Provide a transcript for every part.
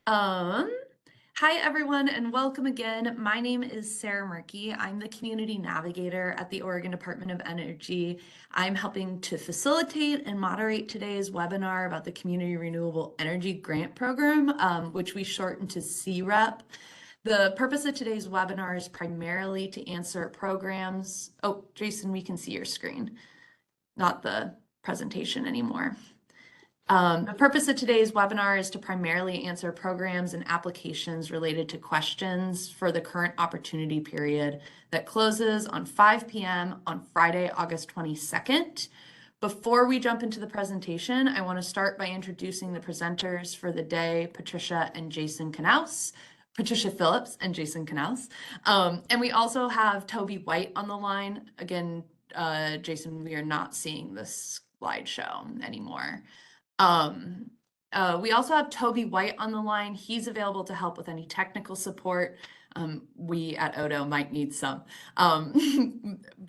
Um, Hi everyone and welcome again. My name is Sarah Murky. I'm the Community Navigator at the Oregon Department of Energy. I'm helping to facilitate and moderate today's webinar about the Community Renewable Energy Grant Program, which we shorten to CREP. The purpose of today's webinar is primarily to answer programs. Oh, Jason, we can see your screen, not the presentation anymore. The purpose of today's webinar is to primarily answer programs and applications related to questions for the current opportunity period that closes on 5 p.m. on Friday, August 22nd. Before we jump into the presentation, I want to start by introducing the presenters for the day, Patricia Phillips and Jason Knaus. And we also have Toby White on the line. Again, Jason, we are not seeing this slideshow anymore. We also have Toby White on the line. He's available to help with any technical support. We at Odo might need some.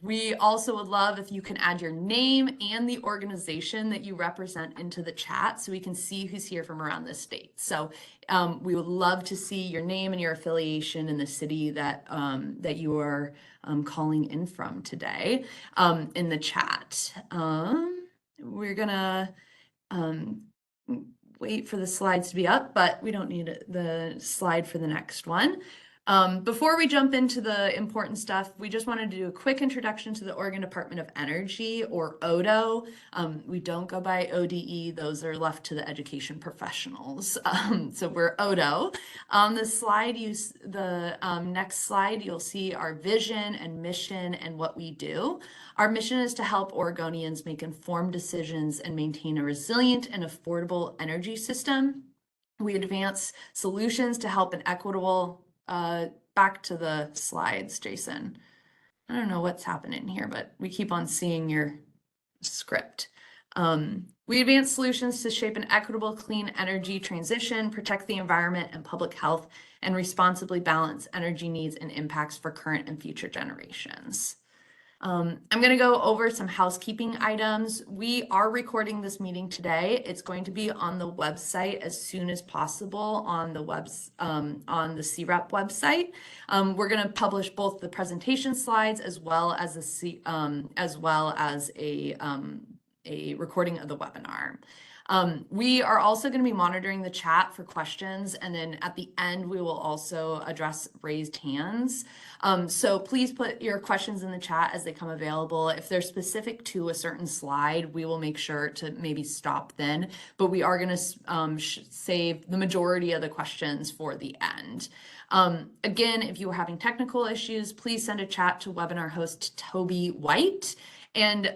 We also would love if you can add your name and the organization that you represent into the chat so we can see who's here from around the state. So we would love to see your name and your affiliation in the city that, that you are calling in from today in the chat. We're gonna wait for the slides to be up, but we don't need the slide for the next one. Before we jump into the important stuff, we just wanted to do a quick introduction to the Oregon Department of Energy, or ODO. We don't go by ODE, those are left to the education professionals. So we're ODO. On the slide, next slide, you'll see our vision and mission and what we do. Our mission is to help Oregonians make informed decisions and maintain a resilient and affordable energy system. We advance solutions to help an equitable, back to the slides, Jason. I don't know what's happening here, but we keep on seeing your script. We advance solutions to shape an equitable, clean energy transition, protect the environment and public health, and responsibly balance energy needs and impacts for current and future generations. I'm going to go over some housekeeping items. We are recording this meeting today. It's going to be on the website as soon as possible on the CREP website. We're going to publish both the presentation slides as well as a recording of the webinar. We are also going to be monitoring the chat for questions, and then at the end we will also address raised hands. So please put your questions in the chat as they come available. If they're specific to a certain slide, we will make sure to maybe stop then, but we are going to save the majority of the questions for the end. Again, if you are having technical issues, please send a chat to webinar host Toby White, and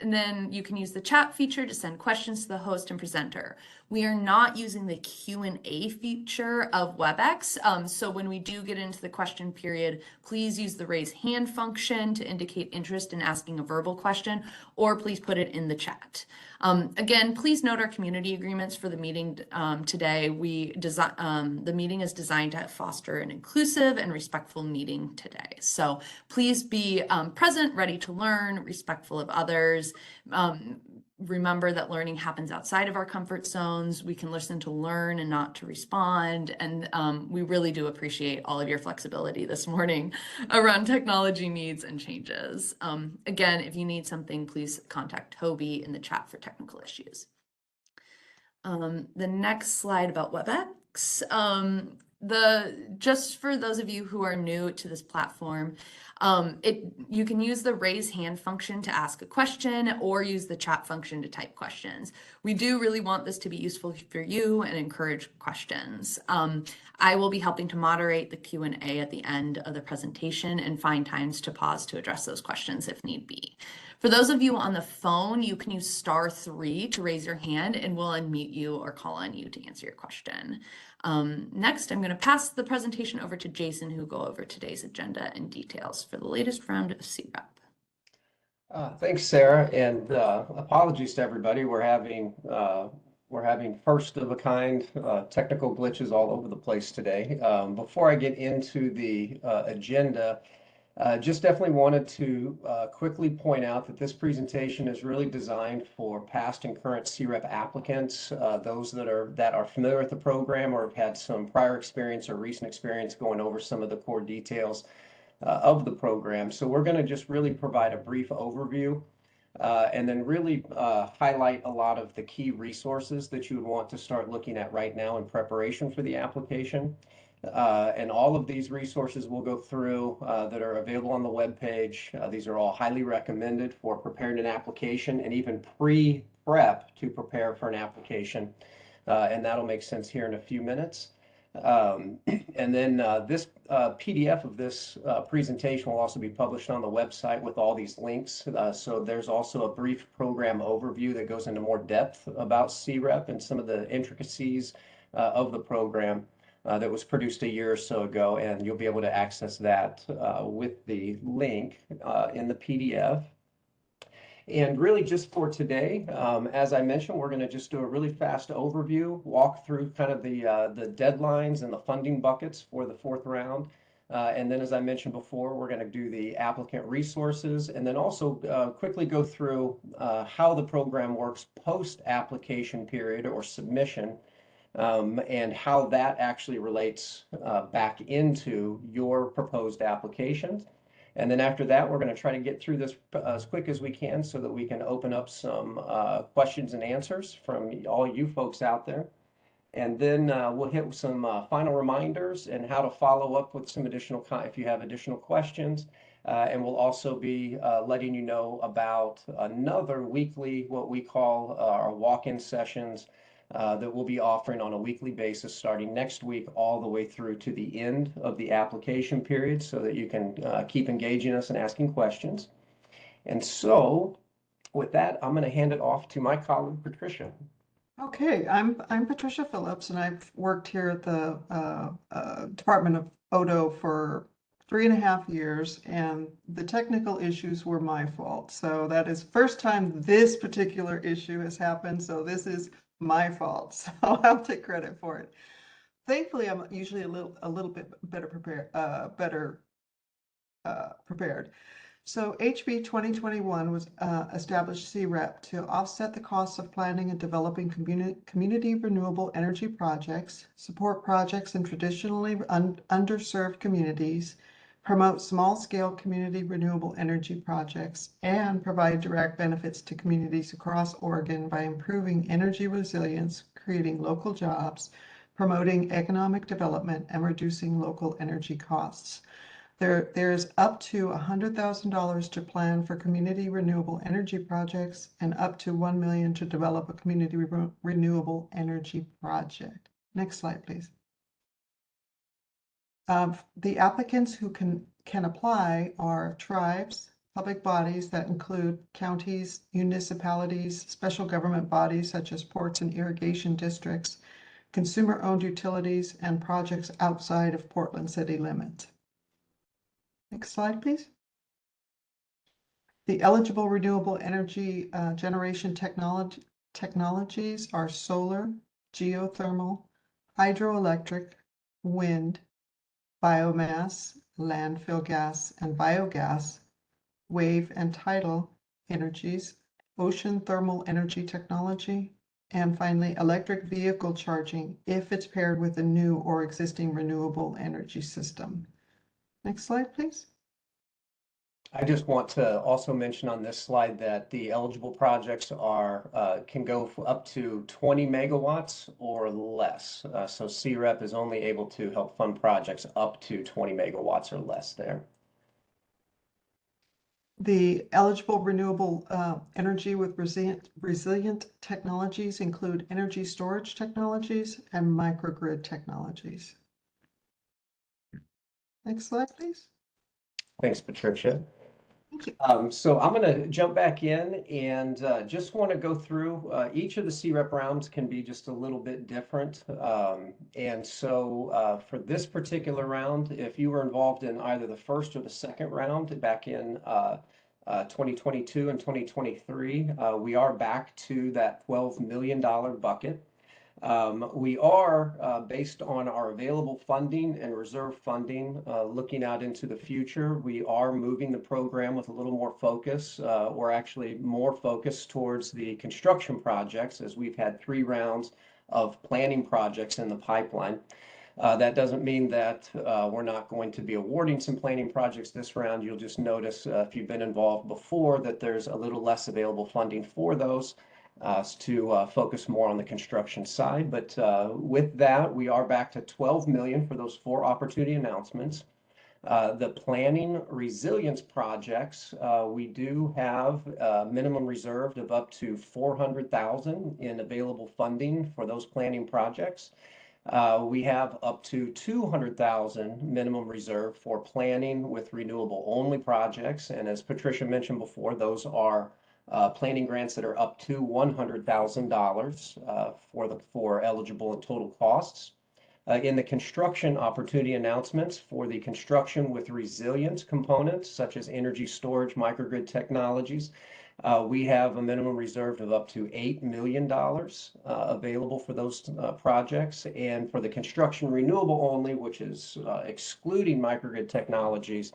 and then you can use the chat feature to send questions to the host and presenter. We are not using the Q&A feature of WebEx, so when we do get into the question period, please use the raise hand function to indicate interest in asking a verbal question, or please put it in the chat. Again, please note our community agreements for the meeting today. The meeting is designed to foster an inclusive and respectful meeting today. So please be present, ready to learn, respectful of others. Remember that learning happens outside of our comfort zones. We can listen to learn and not to respond. And we really do appreciate all of your flexibility this morning around technology needs and changes. Again, if you need something, please contact Toby in the chat for technical issues. The next slide about WebEx. Just for those of you who are new to this platform, you can use the raise hand function to ask a question or use the chat function to type questions. We do really want this to be useful for you and encourage questions. I will be helping to moderate the Q&A at the end of the presentation and find times to pause to address those questions if need be. For those of you on the phone, you can use *3 to raise your hand and we'll unmute you or call on you to answer your question. Next, I'm going to pass the presentation over to Jason, who will go over today's agenda and details for the latest round of CREP. Thanks, Sarah, and apologies to everybody. We're having first of a kind technical glitches all over the place today. Before I get into the agenda, Just definitely wanted to quickly point out that this presentation is really designed for past and current CREP applicants, those that are familiar with the program or have had some prior experience or recent experience going over some of the core details of the program. So we're going to just really provide a brief overview and then really highlight a lot of the key resources that you would want to start looking at right now in preparation for the application. And all of these resources we'll go through that are available on the webpage. These are all highly recommended for preparing an application and even pre-prep to prepare for an application. And that'll make sense here in a few minutes. And then this PDF of this presentation will also be published on the website with all these links. So there's also a brief program overview that goes into more depth about CREP and some of the intricacies of the program that was produced a year or so ago. And you'll be able to access that with the link in the PDF. And really just for today, as I mentioned, we're going to just do a really fast overview, walk through kind of the deadlines and the funding buckets for the fourth round. And then, as I mentioned before, we're going to do the applicant resources and then also quickly go through how the program works post-application period or submission and how that actually relates back into your proposed applications. And then after that, we're going to try to get through this as quick as we can so that we can open up some questions and answers from all you folks out there. And then we'll hit some final reminders and how to follow up with some additional, if you have additional questions. And we'll also be letting you know about another weekly, what we call our walk-in sessions that we'll be offering on a weekly basis starting next week all the way through to the end of the application period so that you can keep engaging us and asking questions. And so with that, I'm going to hand it off to my colleague, Patricia. Okay, I'm Patricia Phillips, and I've worked here at the Department of ODO for 3.5 years, and the technical issues were my fault. So that is first time this particular issue has happened, so this is my fault. So I'll take credit for it. Thankfully, I'm usually a little bit better prepared. So HB 2021 was established CREP to offset the costs of planning and developing community renewable energy projects, support projects in traditionally underserved communities, promote small-scale community renewable energy projects, and provide direct benefits to communities across Oregon by improving energy resilience, creating local jobs, promoting economic development, and reducing local energy costs. There's up to $100,000 to plan for community renewable energy projects and up to $1 million to develop a community renewable energy project. Next slide, please. The applicants who can apply are tribes, public bodies that include counties, municipalities, special government bodies such as ports and irrigation districts, consumer-owned utilities, and projects outside of Portland city limits. Next slide, please. The eligible renewable energy generation technologies are solar, geothermal, hydroelectric, wind, biomass, landfill gas and biogas, wave and tidal energies, ocean thermal energy technology, and finally, electric vehicle charging if it's paired with a new or existing renewable energy system. Next slide, please. I just want to also mention on this slide that the eligible projects are can go up to 20 megawatts or less. So CREP is only able to help fund projects up to 20 megawatts or less there. The eligible renewable energy with resilient technologies include energy storage technologies and microgrid technologies. Next slide, please. Thanks, Patricia. Thank you. So I'm going to jump back in and just want to go through each of the CREP rounds can be just a little bit different. And so for this particular round, if you were involved in either the first or the second round back in 2022 and 2023, we are back to that $12 million bucket. We are, based on our available funding and reserve funding, looking out into the future. We are moving the program with a little more focus. We're actually more focused towards the construction projects, as we've had 3 rounds of planning projects in the pipeline. That doesn't mean that we're not going to be awarding some planning projects this round. You'll just notice, if you've been involved before, that there's a little less available funding for those, to focus more on the construction side. But with that, we are back to 12 million for those 4 opportunity announcements. The planning resilience projects, we do have a minimum reserved of up to 400,000 in available funding for those planning projects. We have up to 200,000 minimum reserve for planning with renewable only projects. And as Patricia mentioned before, those are planning grants that are up to $100,000 for eligible and total costs. In the construction opportunity announcements for the construction with resilience components, such as energy storage, microgrid technologies, we have a minimum reserve of up to $8 million available for those projects. And for the construction renewable only, which is excluding microgrid technologies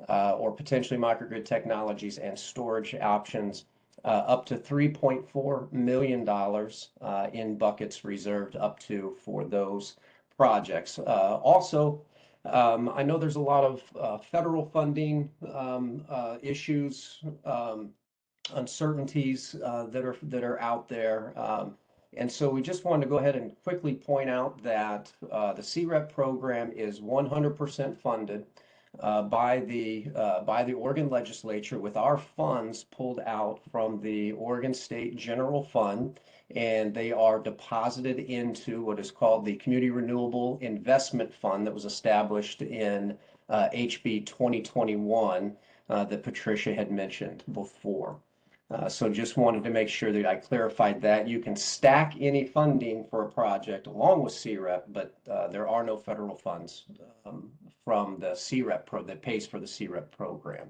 or potentially microgrid technologies and storage options, up to $3.4 million in buckets reserved up to for those projects. Also, I know there's a lot of federal funding issues, uncertainties that are out there. And so we just wanted to go ahead and quickly point out that the CREP program is 100% funded by the Oregon legislature, with our funds pulled out from the Oregon State General Fund, and they are deposited into what is called the Community Renewable Investment Fund that was established in HB 2021 that Patricia had mentioned before. So just wanted to make sure that I clarified that. You can stack any funding for a project along with CREP, but there are no federal funds from the CREP that pays for the CREP program.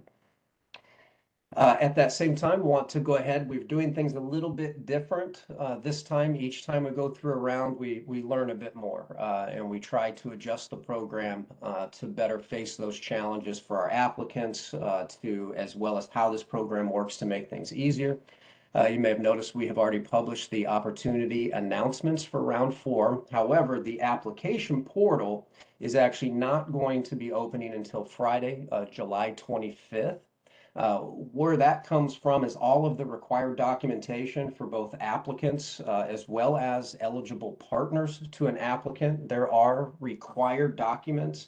At that same time, want to go ahead, we're doing things a little bit different this time. Each time we go through a round, we learn a bit more, and we try to adjust the program to better face those challenges for our applicants, as well as how this program works to make things easier. You may have noticed we have already published the opportunity announcements for round 4. However, the application portal is actually not going to be opening until Friday, July 25th. Where that comes from is all of the required documentation for both applicants as well as eligible partners to an applicant. There are required documents.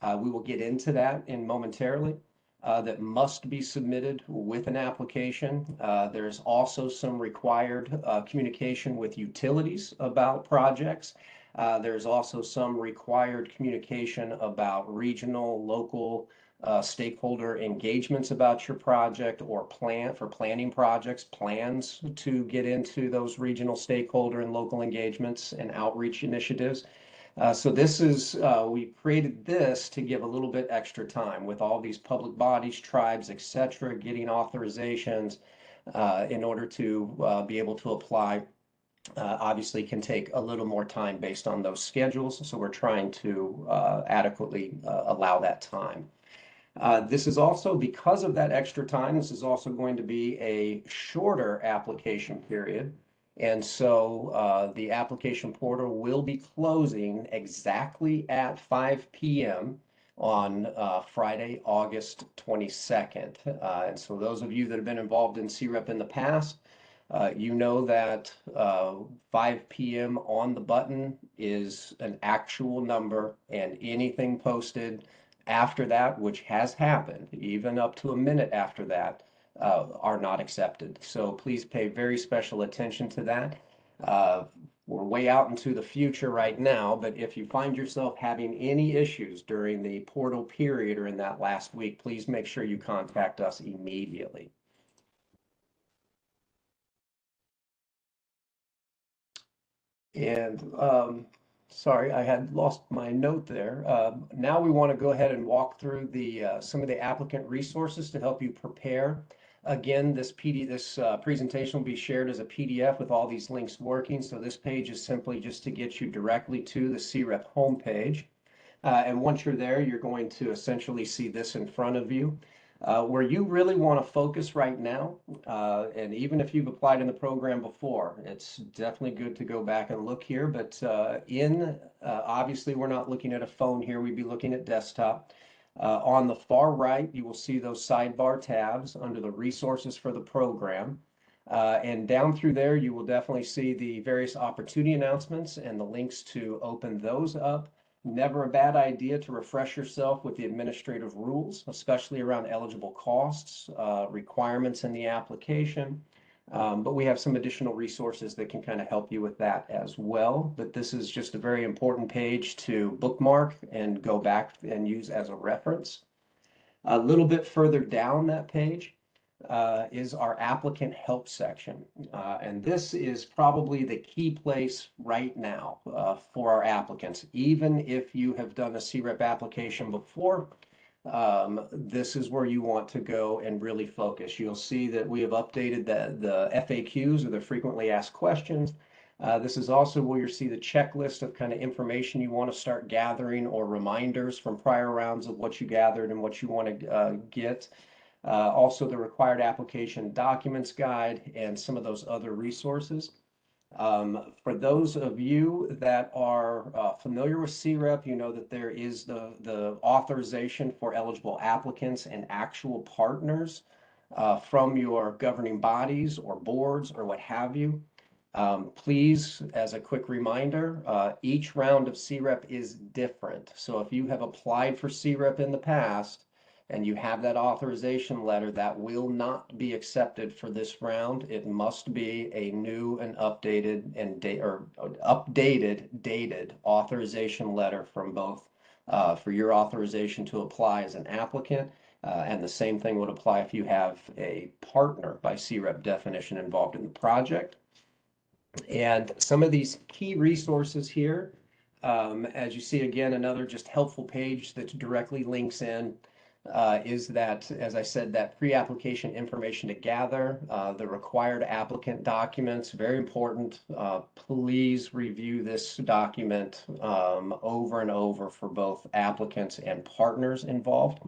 We will get into that in momentarily. That must be submitted with an application. There's also some required communication with utilities about projects. There's also some required communication about regional, local, stakeholder engagements about your project, or planning projects, plans to get into those regional stakeholder and local engagements and outreach initiatives. So this is, we created this to give a little bit extra time with all these public bodies, tribes, etc., getting authorizations in order to be able to apply. Obviously can take a little more time based on those schedules. So we're trying to adequately allow that time. This is also, because of that extra time, this is also going to be a shorter application period. And so the application portal will be closing exactly at 5 p.m. on Friday, August 22nd. And so those of you that have been involved in CREP in the past, you know that 5 p.m. on the button is an actual number, and anything posted after that, which has happened, even up to a minute after that, are not accepted. So please pay very special attention to that. We're way out into the future right now, but if you find yourself having any issues during the portal period or in that last week, please make sure you contact us immediately. And sorry, I had lost my note there. Now we want to go ahead and walk through some of the applicant resources to help you prepare Again, this presentation will be shared as a PDF with all these links working. So this page is simply just to get you directly to the CREP homepage. And once you're there, you're going to essentially see this in front of you. Where you really want to focus right now, and even if you've applied in the program before, it's definitely good to go back and look here. But obviously, we're not looking at a phone here. We'd be looking at desktop. On the far right, you will see those sidebar tabs under the resources for the program. And down through there, you will definitely see the various opportunity announcements and the links to open those up. Never a bad idea to refresh yourself with the administrative rules, especially around eligible costs, requirements in the application. But we have some additional resources that can kind of help you with that as well. But this is just a very important page to bookmark and go back and use as a reference. A little bit further down that page is our applicant help section. And this is probably the key place right now for our applicants. Even if you have done a CREP application before, this is where you want to go and really focus. You'll see that we have updated the FAQs, or the frequently asked questions. This is also where you'll see the checklist of kind of information you want to start gathering, or reminders from prior rounds of what you gathered and what you want to get. Also the required application documents guide and some of those other resources. For those of you that are familiar with CREP, you know that there is the authorization for eligible applicants and actual partners from your governing bodies or boards or what have you. Please, as a quick reminder, each round of CREP is different. So if you have applied for CREP in the past, and you have that authorization letter, that will not be accepted for this round. It must be a new and updated and dated authorization letter from both for your authorization to apply as an applicant. And the same thing would apply if you have a partner by CREP definition involved in the project. And some of these key resources here, as you see, again, another just helpful page that directly links in. Is that, as I said, that pre-application information to gather, the required applicant documents, very important. Please review this document over and over for both applicants and partners involved.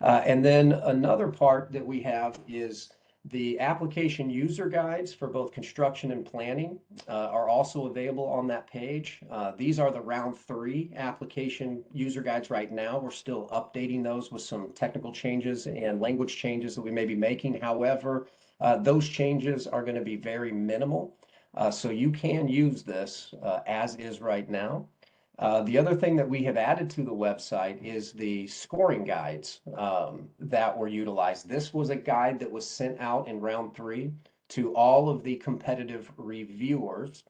And then another part that we have is the application user guides for both construction and planning are also available on that page. These are the round 3 application user guides right now. We're still updating those with some technical changes and language changes that we may be making. However, those changes are going to be very minimal. So you can use this as is right now. The other thing that we have added to the website is the scoring guides that were utilized. This was a guide that was sent out in round 3 to all of the competitive reviewers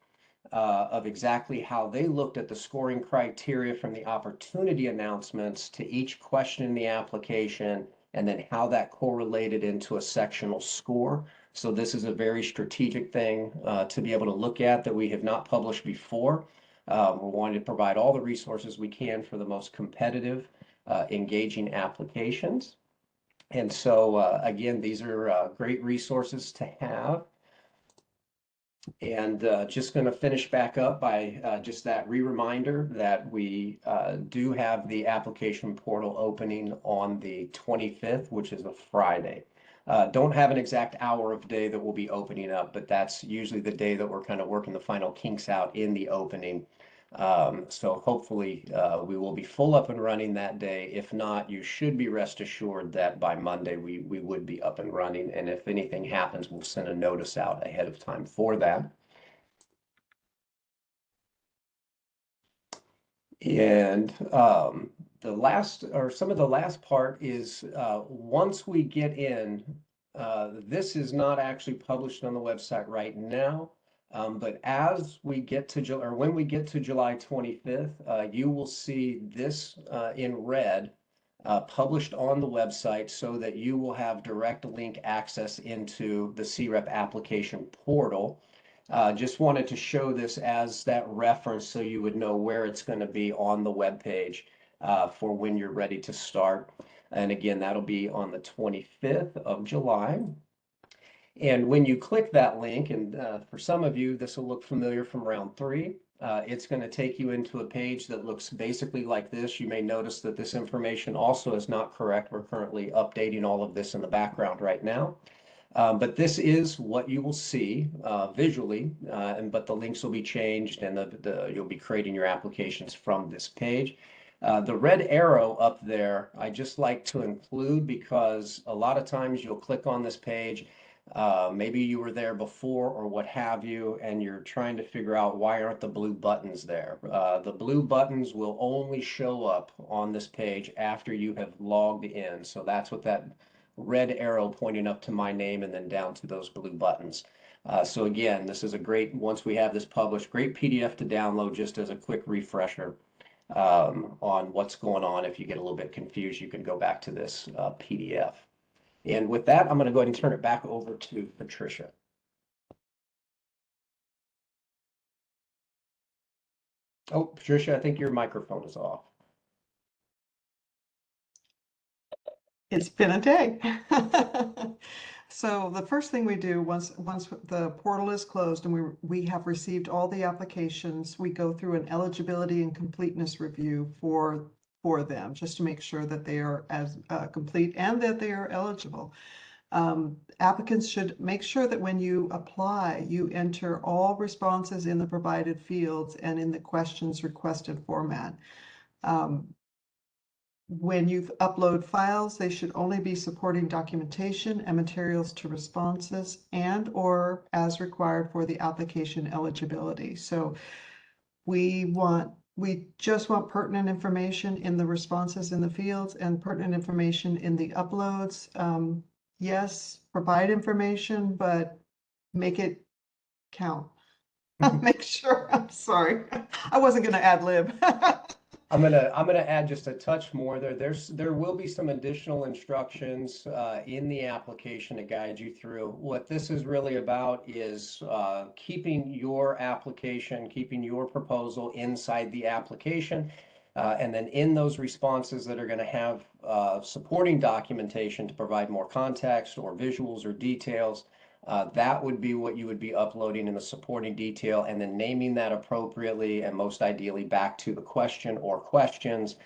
of exactly how they looked at the scoring criteria from the opportunity announcements to each question in the application, and then how that correlated into a sectional score. So this is a very strategic thing to be able to look at that we have not published before. We're wanting to provide all the resources we can for the most competitive, engaging applications. And so, again, these are great resources to have. And just going to finish back up by just that reminder that we do have the application portal opening on the 25th, which is a Friday. Don't have an exact hour of day that we'll be opening up, but that's usually the day that we're kind of working the final kinks out in the opening. So hopefully we will be full up and running that day. If not, you should be rest assured that by Monday we would be up and running. And if anything happens, we'll send a notice out ahead of time for that. And the last, or some of the last part is once we get in, this is not actually published on the website right now. But as we get to, or when we get to July 25th, you will see this in red published on the website, so that you will have direct link access into the CREP application portal. Just wanted to show this as that reference so you would know where it's going to be on the web page for when you're ready to start. And again, that'll be on the 25th of July. And when you click that link, and for some of you, this will look familiar from round 3, it's going to take you into a page that looks basically like this. You may notice that this information also is not correct. We're currently updating all of this in the background right now. But this is what you will see visually, but the links will be changed and you'll be creating your applications from this page. The red arrow up there, I just like to include because a lot of times you'll click on this page. Maybe you were there before or what have you, and you're trying to figure out why aren't the blue buttons there. The blue buttons will only show up on this page after you have logged in. So that's what that red arrow pointing up to my name and then down to those blue buttons. So again, this is a great, once we have this published, great PDF to download just as a quick refresher on what's going on. If you get a little bit confused, you can go back to this PDF. And with that, I'm going to go ahead and turn it back over to Patricia. Oh, Patricia, I think your microphone is off. It's been a day. So the first thing we do once the portal is closed and we have received all the applications, we go through an eligibility and completeness review for them, just to make sure that they are as complete and that they are eligible. Applicants should make sure that when you apply, you enter all responses in the provided fields and in the questions requested format. When you upload files, they should only be supporting documentation and materials to responses and or as required for the application eligibility. So we just want pertinent information in the responses in the fields and pertinent information in the uploads. Yes, provide information, but make it count. Make sure, I'm sorry. I wasn't gonna ad lib. I'm gonna add just a touch more there. There will be some additional instructions in the application to guide you through. What this is really about is keeping your application, keeping your proposal inside the application. And then in those responses that are going to have supporting documentation to provide more context or visuals or details, that would be what you would be uploading in the supporting detail and then naming that appropriately and most ideally back to the question or questions.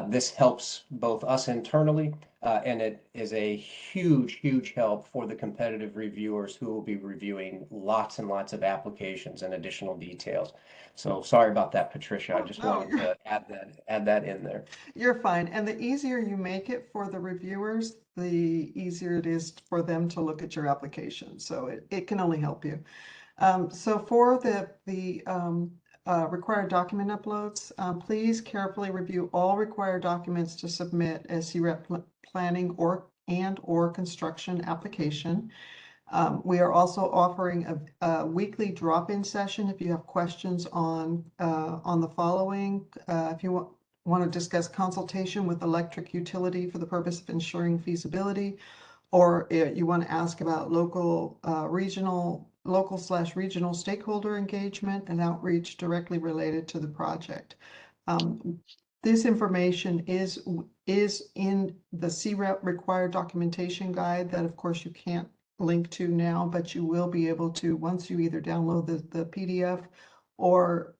This helps both us internally and it is a huge, huge help for the competitive reviewers who will be reviewing lots and lots of applications and additional details. So sorry about that, Patricia. I just No, wanted to add that in there. You're fine. And the easier you make it for the reviewers, the easier it is for them to look at your application. So it can only help you. So for the required document uploads, please carefully review all required documents to submit a CREP planning or construction application. We are also offering a weekly drop-in session if you have questions on the following. If you want to discuss consultation with electric utility for the purpose of ensuring feasibility, or you want to ask about local / regional stakeholder engagement and outreach directly related to the project. This information is in the CREP required documentation guide that of course you can't link to now, but you will be able to once you either download the PDF or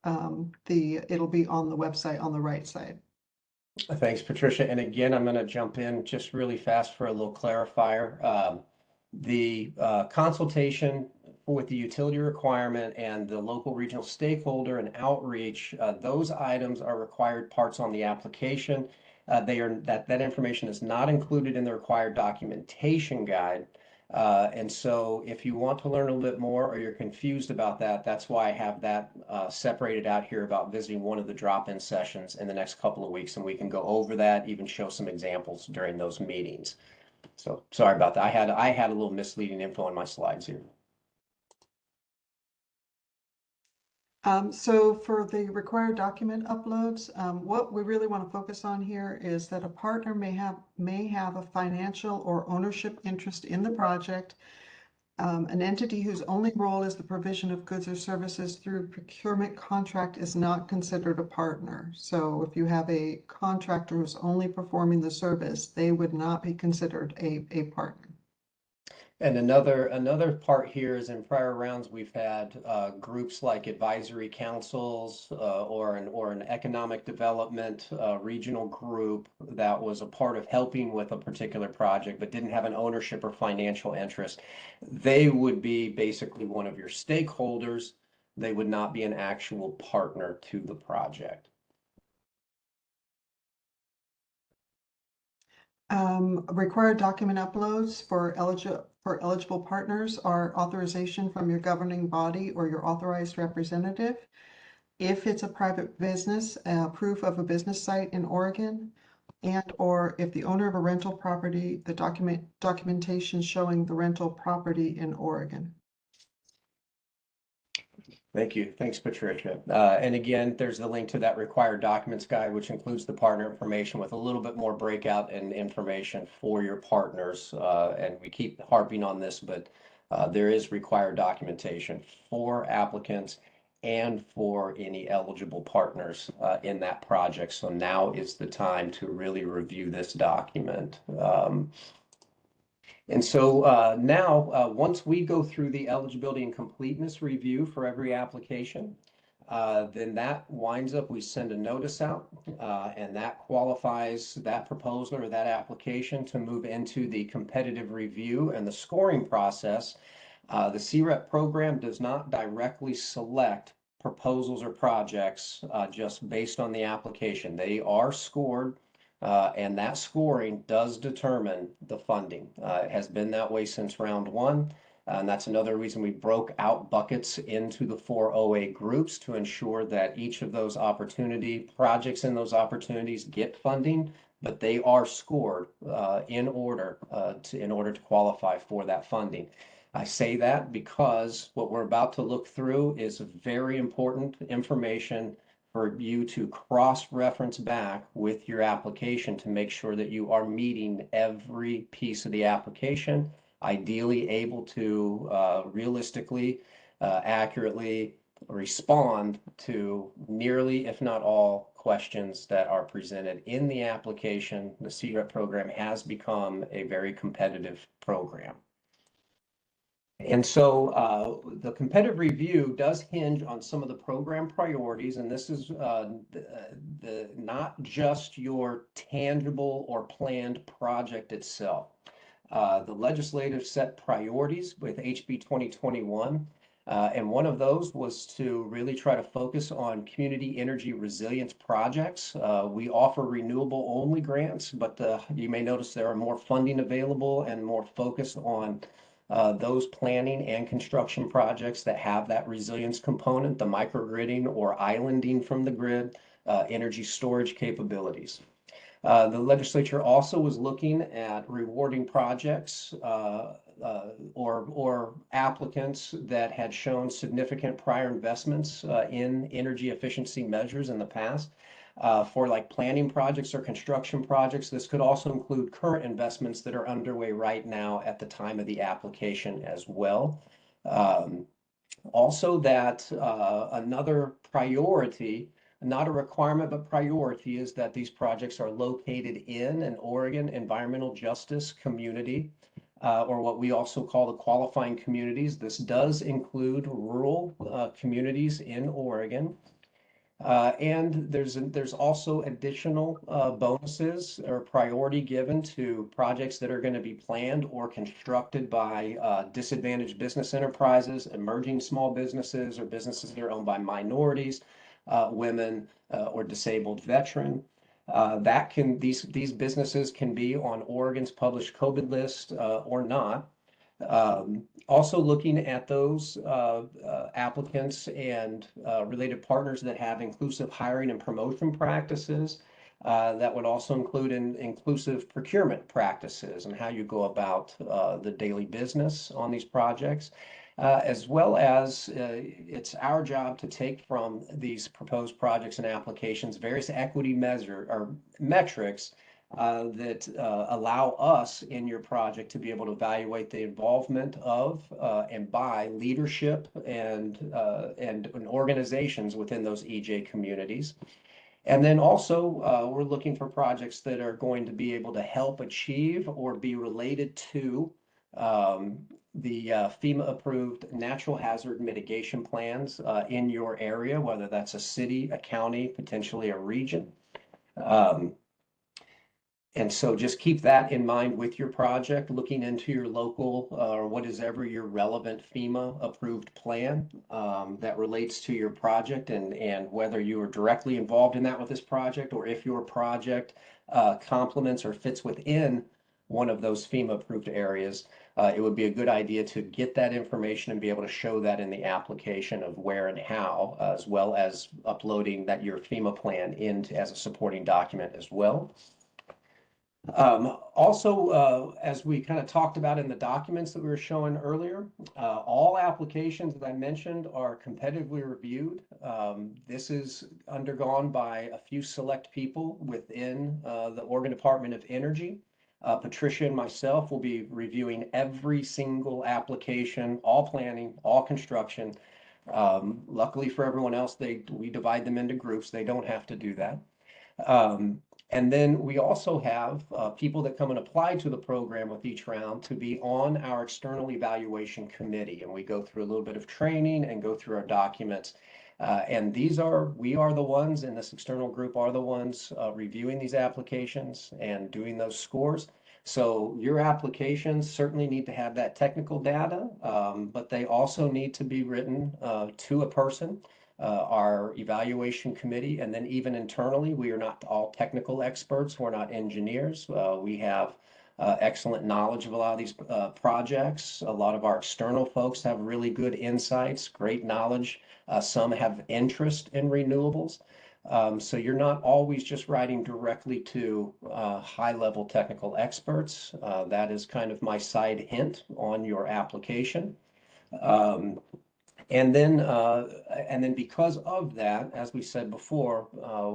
it'll be on the website on the right side. Thanks, Patricia. And again, I'm going to jump in just really fast for a little clarifier. The consultation with the utility requirement and the local regional stakeholder and outreach, those items are required parts on the application. That information is not included in the required documentation guide. And so if you want to learn a little bit more or you're confused about that, that's why I have that separated out here about visiting one of the drop-in sessions in the next couple of weeks, and we can go over that, even show some examples during those meetings. So sorry about that. I had a little misleading info on my slides here. So for the required document uploads, what we really want to focus on here is that a partner may have a financial or ownership interest in the project. An entity whose only role is the provision of goods or services through procurement contract is not considered a partner. So if you have a contractor who's only performing the service, they would not be considered a partner. And another part here is in prior rounds, we've had groups like advisory councils or an economic development regional group that was a part of helping with a particular project, but didn't have an ownership or financial interest. They would be basically one of your stakeholders. They would not be an actual partner to the project. Required document uploads for eligible partners are authorization from your governing body or your authorized representative. If it's a private business, proof of a business site in Oregon, and/or if the owner of a rental property, the documentation showing the rental property in Oregon. Thank you. Thanks, Patricia. And again, there's the link to that required documents guide, which includes the partner information with a little bit more breakout and information for your partners. And we keep harping on this, but there is required documentation for applicants and for any eligible partners in that project. So now is the time to really review this document. And so now, once we go through the eligibility and completeness review for every application, then that winds up, we send a notice out, and that qualifies that proposal or that application to move into the competitive review and the scoring process. The CREP program does not directly select proposals or projects just based on the application. They are scored. And that scoring does determine the funding. It has been that way since round one. And that's another reason we broke out buckets into the 4 OA groups to ensure that each of those projects in those opportunities get funding, but they are scored in order to qualify for that funding. I say that because what we're about to look through is very important information for you to cross-reference back with your application to make sure that you are meeting every piece of the application, ideally able to realistically, accurately respond to nearly, if not all, questions that are presented in the application. The CREP program has become a very competitive program. And so the competitive review does hinge on some of the program priorities, and this is not just your tangible or planned project itself. The legislative set priorities with HB 2021, and one of those was to really try to focus on community energy resilience projects. We offer renewable only grants, but you may notice there are more funding available and more focus on those planning and construction projects that have that resilience component, the microgridding or islanding from the grid, energy storage capabilities. The legislature also was looking at rewarding projects or applicants that had shown significant prior investments in energy efficiency measures in the past. For like planning projects or construction projects, this could also include current investments that are underway right now at the time of the application as well. Also that another priority, not a requirement, but priority, is that these projects are located in an Oregon environmental justice community, or what we also call the qualifying communities. This does include rural communities in Oregon. And there's also additional bonuses or priority given to projects that are going to be planned or constructed by disadvantaged business enterprises, emerging small businesses, or businesses that are owned by minorities, women, or disabled veteran. These businesses can be on Oregon's published COVID list or not. Also looking at those applicants and related partners that have inclusive hiring and promotion practices. That would also include inclusive procurement practices and how you go about the daily business on these projects. As well as it's our job to take from these proposed projects and applications various equity metrics that allow us in your project to be able to evaluate the involvement of and by leadership and organizations within those EJ communities. And then also we're looking for projects that are going to be able to help achieve or be related to the FEMA approved natural hazard mitigation plans in your area, whether that's a city, a county, potentially a region. And so just keep that in mind with your project, looking into your local or what is ever your relevant FEMA approved plan that relates to your project, and whether you are directly involved in that with this project, or if your project complements or fits within one of those FEMA approved areas. It would be a good idea to get that information and be able to show that in the application of where and how, as well as uploading that your FEMA plan into as a supporting document as well. Also, as we kind of talked about in the documents that we were showing earlier, all applications that I mentioned are competitively reviewed. This is undergone by a few select people within the Oregon Department of Energy. Patricia and myself will be reviewing every single application, all planning, all construction. Luckily for everyone else, we divide them into groups. They don't have to do that. And then we also have people that come and apply to the program with each round to be on our external evaluation committee. And we go through a little bit of training and go through our documents. And we are the ones in this external group are the ones reviewing these applications and doing those scores. So your applications certainly need to have that technical data, but they also need to be written to a person. Our evaluation committee, and then even internally, we are not all technical experts. We're not engineers. We have excellent knowledge of a lot of these projects. A lot of our external folks have really good insights, great knowledge. Some have interest in renewables. So you're not always just writing directly to high-level technical experts. That is kind of my side hint on your application. And then because of that, as we said before,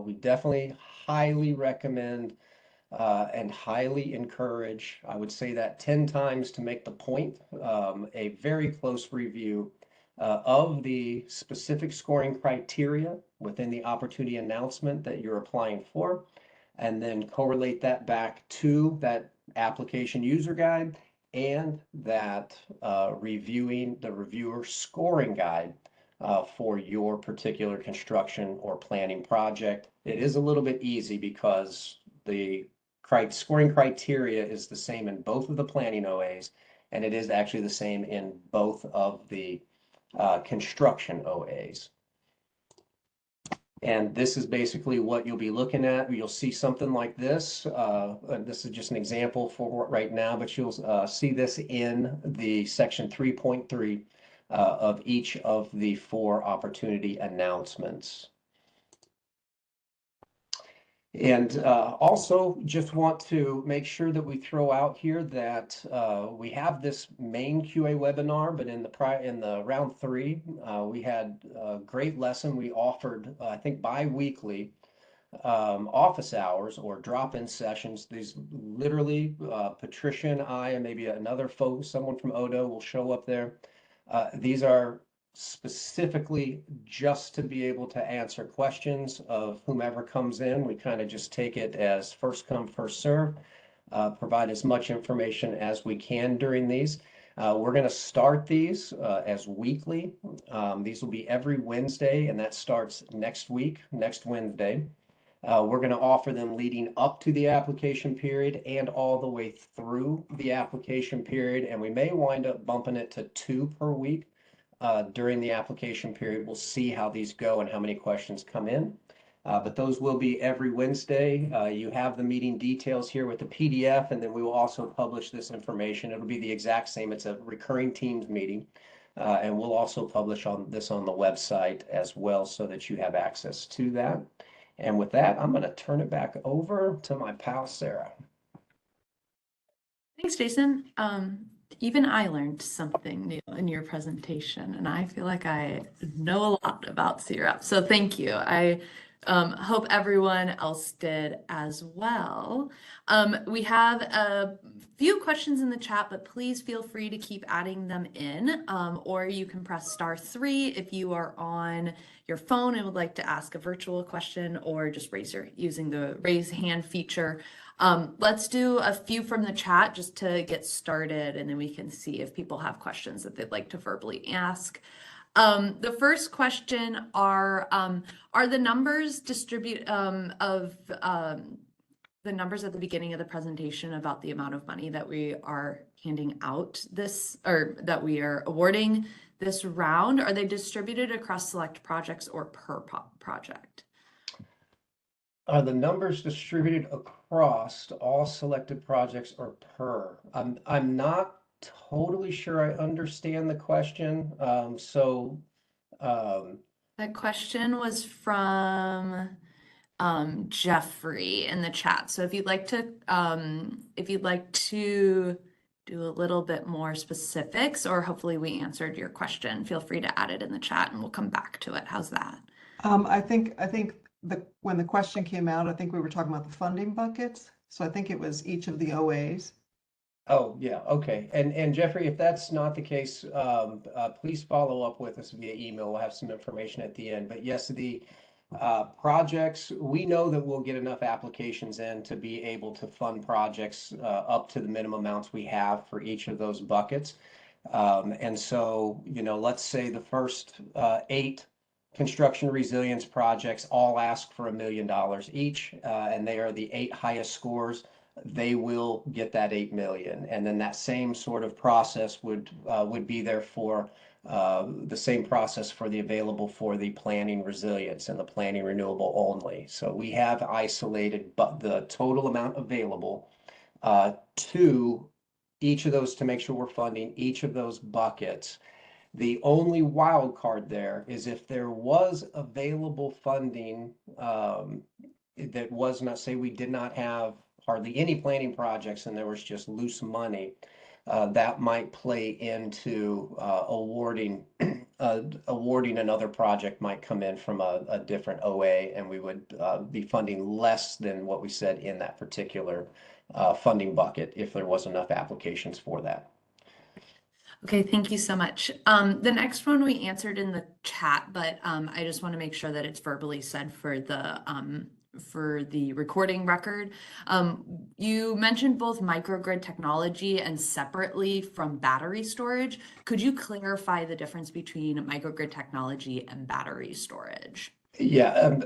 we definitely highly recommend and highly encourage, I would say that 10 times to make the point, a very close review of the specific scoring criteria within the opportunity announcement that you're applying for, and then correlate that back to that application user guide and that reviewing the reviewer scoring guide for your particular construction or planning project. It is a little bit easy because the scoring criteria is the same in both of the planning OAs, and it is actually the same in both of the construction OAs. And this is basically what you'll be looking at. You'll see something like this. This is just an example for right now, but you'll see this in the section 3.3 of each of the 4 opportunity announcements. And also just want to make sure that we throw out here that we have this main QA webinar, but in the round 3, we had a great lesson. We offered, I think, bi-weekly office hours or drop-in sessions. These literally, Patricia and I, and maybe someone from Odo will show up there. These are specifically just to be able to answer questions of whomever comes in. We kind of just take it as first come, first serve, provide as much information as we can during these. We're going to start these as weekly. These will be every Wednesday, and that starts next week, next Wednesday. We're going to offer them leading up to the application period and all the way through the application period, and we may wind up bumping it to 2 per week. During the application period. We'll see how these go and how many questions come in. But those will be every Wednesday. You have the meeting details here with the PDF, and then we will also publish this information. It'll be the exact same. It's a recurring Teams meeting. And we'll also publish this on the website as well so that you have access to that. And with that, I'm going to turn it back over to my pal, Sarah. Thanks, Jason. Even I learned something new in your presentation, and I feel like I know a lot about CREP. So thank you. I Hope everyone else did as well. We have a few questions in the chat, but please feel free to keep adding them in, or you can press *3 if you are on your phone and would like to ask a virtual question, or just using the raise hand feature. Let's do a few from the chat just to get started, and then we can see if people have questions that they'd like to verbally ask. The first question are the numbers the numbers at the beginning of the presentation about the amount of money that we are handing out that we are awarding this round, are they distributed across select projects or per project? Are the numbers distributed across all selected projects or per? I'm not totally sure I understand the question. That question was from Jeffrey in the chat. So if you'd like to do a little bit more specifics, or hopefully we answered your question, feel free to add it in the chat and we'll come back to it. How's that? I think when the question came out, I think we were talking about the funding buckets. So I think it was each of the OAs. Oh, yeah, okay. And Jeffrey, if that's not the case, please follow up with us via email. We'll have some information at the end. But yes, the projects, we know that we'll get enough applications in to be able to fund projects up to the minimum amounts we have for each of those buckets. And so, let's say the first 8 construction resilience projects all ask for $1 million each, and they are the 8 highest scores. They will get that 8 million, and then that same sort of process would be there for the same process for the available for the planning resilience and the planning renewable only. So we have isolated but the total amount available to each of those to make sure we're funding each of those buckets. The only wild card there is if there was available funding that was not, say we did not have hardly any planning projects and there was just loose money, that might play into awarding another project might come in from a different OA, and we would be funding less than what we said in that particular funding bucket if there was enough applications for that. Okay, thank you so much. The next one we answered in the chat, but I just want to make sure that it's verbally said for the recording record. You mentioned both microgrid technology and separately from battery storage. Could you clarify the difference between microgrid technology and battery storage? Yeah,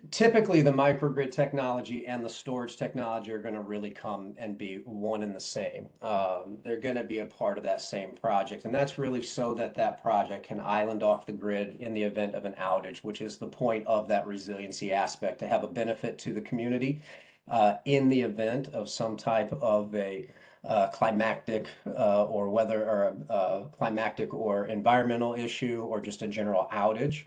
typically the microgrid technology and the storage technology are going to really come and be one and the same. They're going to be a part of that same project, and that's really so that that project can island off the grid in the event of an outage, which is the point of that resiliency aspect, to have a benefit to the community in the event of some type of a climactic or weather or climactic or environmental issue or just a general outage.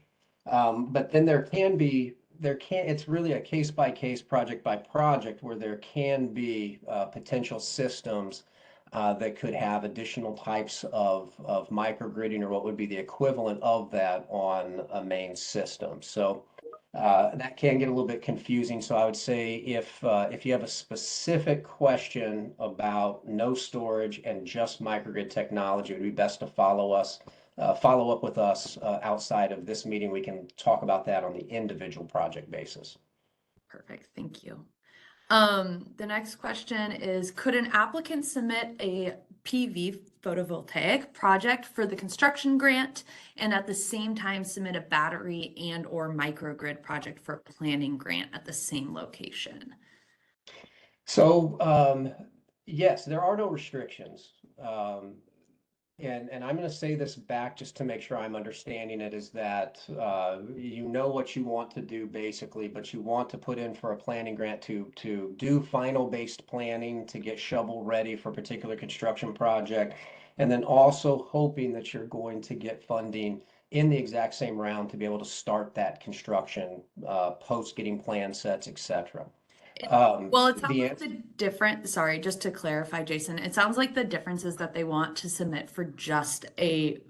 But then it's really a case by case, project by project, where there can be potential systems that could have additional types of microgridding, or what would be the equivalent of that on a main system. So that can get a little bit confusing. So I would say if you have a specific question about no storage and just microgrid technology, it would be best to follow up with us outside of this meeting. We can talk about that on the individual project basis. Perfect, thank you. The next question is, could an applicant submit a PV photovoltaic project for the construction grant and at the same time submit a battery and or microgrid project for a planning grant at the same location? So yes, there are no restrictions. And I'm going to say this back just to make sure I'm understanding it, is that you know what you want to do basically, but you want to put in for a planning grant to do final based planning to get shovel ready for a particular construction project, and then also hoping that you're going to get funding in the exact same round to be able to start that construction post getting plan sets, etc. Well, it sounds The like answer, the different, sorry, just to clarify, Jason, it sounds like the difference is that they want to submit for just a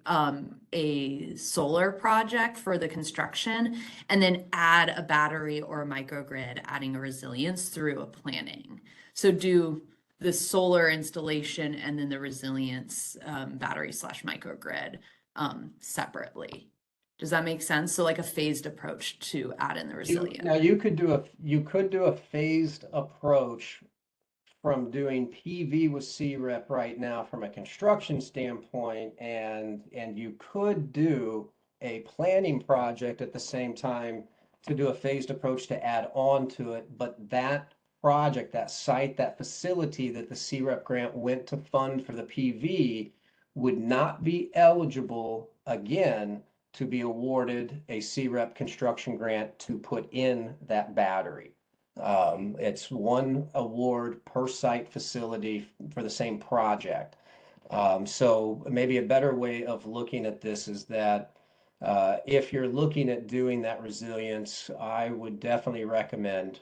solar project for the construction and then add a battery or a microgrid, adding a resilience through a planning. So do the solar installation and then the resilience battery slash microgrid separately. Does that make sense? So like a phased approach to add in the resilience. now you could do a phased approach from doing PV with CREP right now from a construction standpoint, and you could do a planning project at the same time to do a phased approach to add on to it. But that project, that site, that facility that the CREP grant went to fund for the PV would not be eligible again to be awarded a CREP construction grant to put in that battery. It's one award per site facility for the same project. So maybe a better way of looking at this is that if you're looking at doing that resilience, I would definitely recommend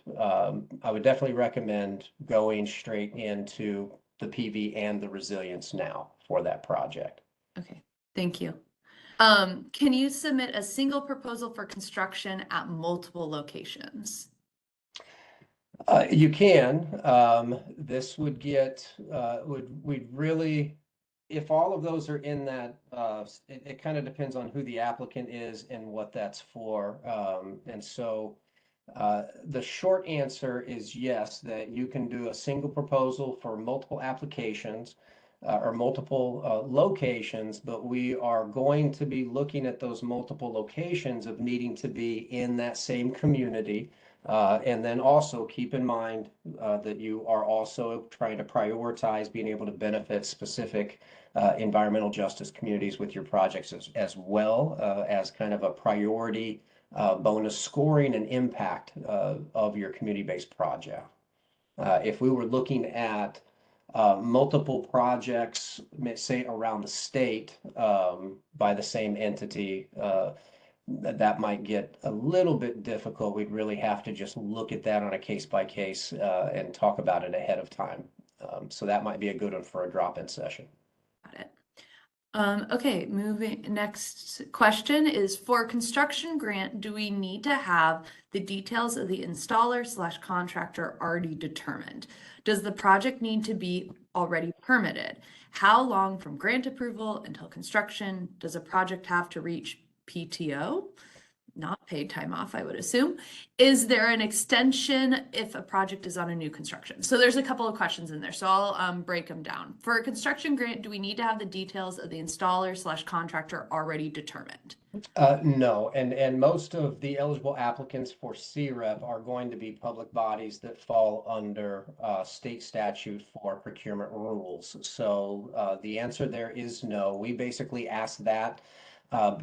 going straight into the PV and the resilience now for that project. Okay, thank you. Can you submit a single proposal for construction at multiple locations? You can. This would we'd really, if all of those are in that, it kind of depends on who the applicant is and what that's for. And so the short answer is yes, that you can do a single proposal for multiple applications or multiple locations, but we are going to be looking at those multiple locations of needing to be in that same community. And then also keep in mind that you are also trying to prioritize being able to benefit specific environmental justice communities with your projects as well as kind of a priority bonus scoring and impact of your community-based project. If we were looking at multiple projects, say around the state by the same entity, that might get a little bit difficult. We'd really have to just look at that on a case by case and talk about it ahead of time. So that might be a good one for a drop-in session. Got it. Okay, next question is for construction grant, do we need to have the details of the installer slash contractor already determined? Does the project need to be already permitted? How long from grant approval until construction? Does a project have to reach PTO? Not paid time off, I would assume. Is there an extension if a project is on a new construction? So there's a couple of questions in there, so I'll break them down. For a construction grant, do we need to have the details of the installer slash contractor already determined? No, and most of the eligible applicants for CREP are going to be public bodies that fall under state statute for procurement rules. So the answer there is no. We basically ask that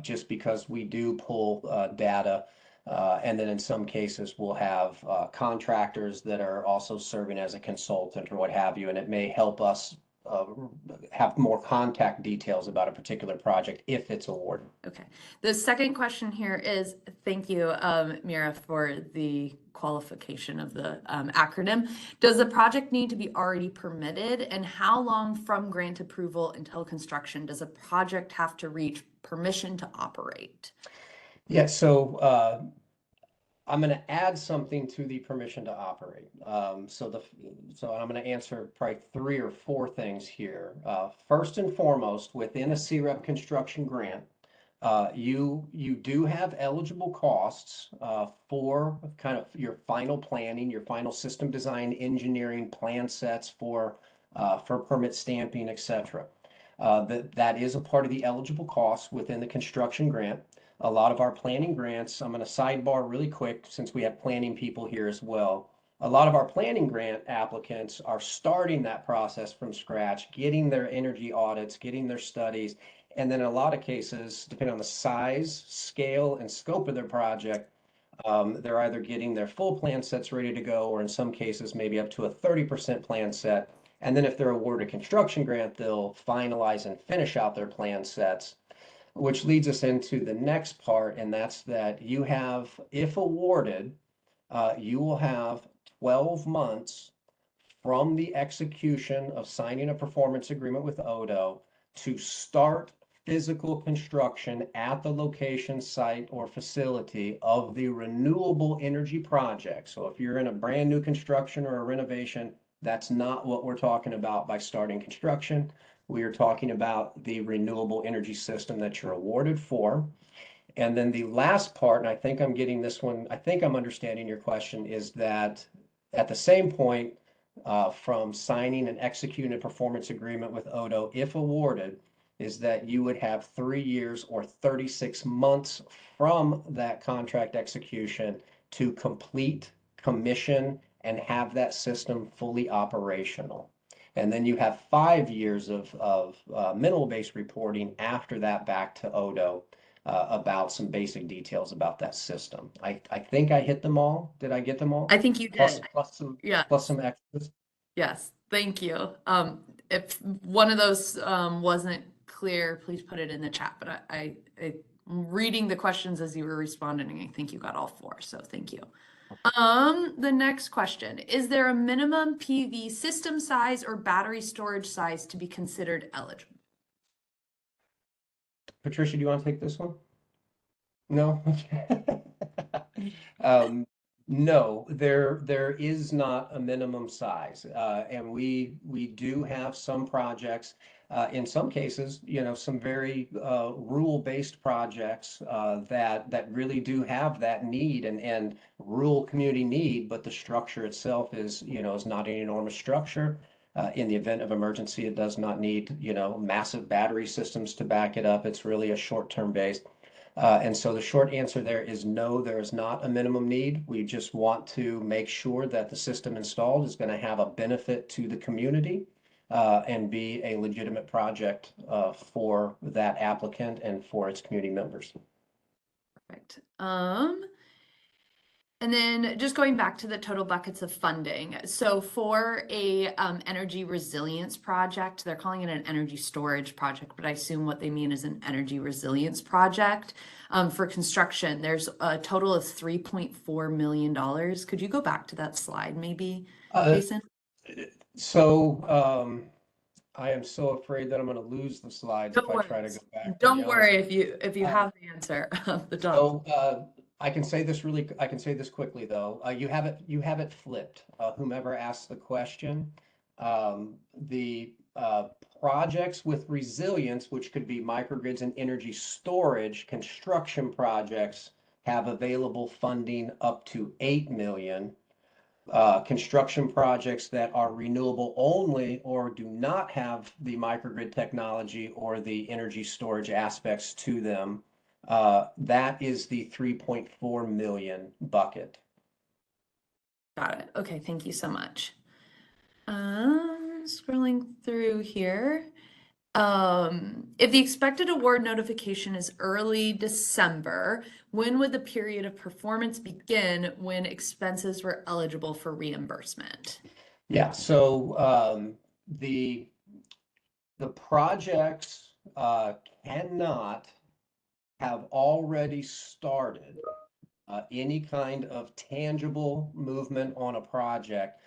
just because we do pull data. And then in some cases, we'll have contractors that are also serving as a consultant or what have you, and it may help us have more contact details about a particular project if it's awarded. Okay. The second question here is, thank you, Mira, for the qualification of the acronym. Does the project need to be already permitted? And how long from grant approval until construction does a project have to reach permission to operate? Yeah, so I'm going to add something to the permission to operate. So I'm going to answer probably 3 or 4 things here. First and foremost, within a CREP construction grant, you do have eligible costs for kind of your final planning, your final system design, engineering, plan sets for permit stamping, etc. That is a part of the eligible costs within the construction grant. A lot of our planning grants, I'm going to sidebar really quick since we have planning people here as well. A lot of our planning grant applicants are starting that process from scratch, getting their energy audits, getting their studies, and then in a lot of cases, depending on the size, scale, and scope of their project, they're either getting their full plan sets ready to go, or in some cases, maybe up to a 30% plan set. And then if they're awarded a construction grant, they'll finalize and finish out their plan sets. Which leads us into the next part, and that's that you have, if awarded, you will have 12 months from the execution of signing a performance agreement with Odo to start physical construction at the location, site, or facility of the renewable energy project. So if you're in a brand new construction or a renovation, that's not what we're talking about by starting construction. We are talking about the renewable energy system that you're awarded for. And then the last part, and I think I'm getting this one, I think I'm understanding your question, is that at the same point, from signing and executing a performance agreement with Odo, if awarded, is that you would have 3 years or 36 months from that contract execution to complete, commission, and have that system fully operational. And then you have 5 years of mineral-based reporting after that back to Odo about some basic details about that system. I think I hit them all. Did I get them all? I think you Plus, did. plus Yes. some extras. Yes, thank you. If one of those wasn't clear, please put it in the chat. But I reading the questions as you were responding, I think you got all four. So thank you. The next question, is there a minimum PV system size or battery storage size to be considered eligible? Patricia, do you want to take this one? No? No, there is not a minimum size. And we do have some projects, in some cases, some very rural-based projects that really do have that need and rural community need, but the structure itself is not an enormous structure. In the event of emergency, it does not need, massive battery systems to back it up. It's really a short-term base. And so the short answer there is no, there is not a minimum need. We just want to make sure that the system installed is going to have a benefit to the community and be a legitimate project for that applicant and for its community members. Perfect. And then just going back to the total buckets of funding. So for a energy resilience project, they're calling it an energy storage project, but I assume what they mean is an energy resilience project. For construction, there's a total of $3.4 million. Could you go back to that slide maybe, Jason? So I am so afraid that I'm going to lose the slides if I try to go back. To Don't be honest. worry if you have the answer of the top. So I can say this quickly though. You have it flipped. Whomever asked the question, the projects with resilience, which could be microgrids and energy storage construction projects, have available funding up to 8 million. Construction projects that are renewable only or do not have the microgrid technology or the energy storage aspects to them, that is the 3.4 million bucket. Got it. Okay, thank you so much. Scrolling through here. If the expected award notification is early December, when would the period of performance begin when expenses were eligible for reimbursement? Yeah, so the projects cannot have already started any kind of tangible movement on a project